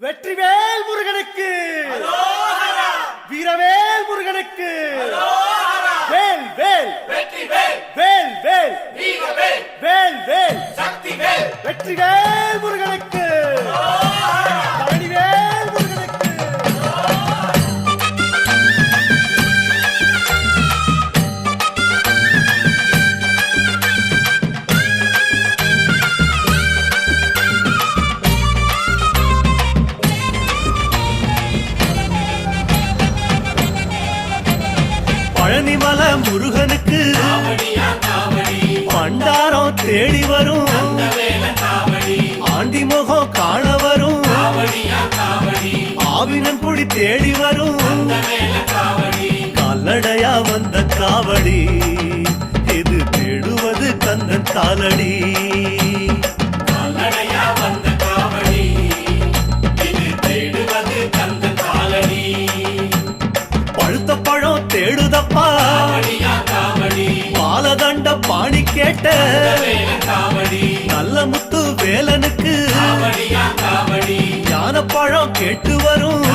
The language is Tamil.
வெற்றிவேல் முருகனுக்கு, வீரவேல் முருகனுக்கு, வேல் வேல் வேல் வேல் வேல் வேல் வெற்றிவேல் முருகனுக்கு, பழனிவேல் முருகனுக்கு. பழனிமல முருகனுக்கு பண்டாரம் தேடி வரும், ஆண்டி முகம் காண வரும், ஆவினன் குடி தேடி வரும், கால்நடையா வந்த காவடி இது தேடுவது கந்தன் காலடி. பழுத்த பழம் தேடுதப்பா பாலதண்ட பாணி கேட்ட நல்ல முத்து வேலனுக்கு ஞான பழம் கேட்டு வரும்.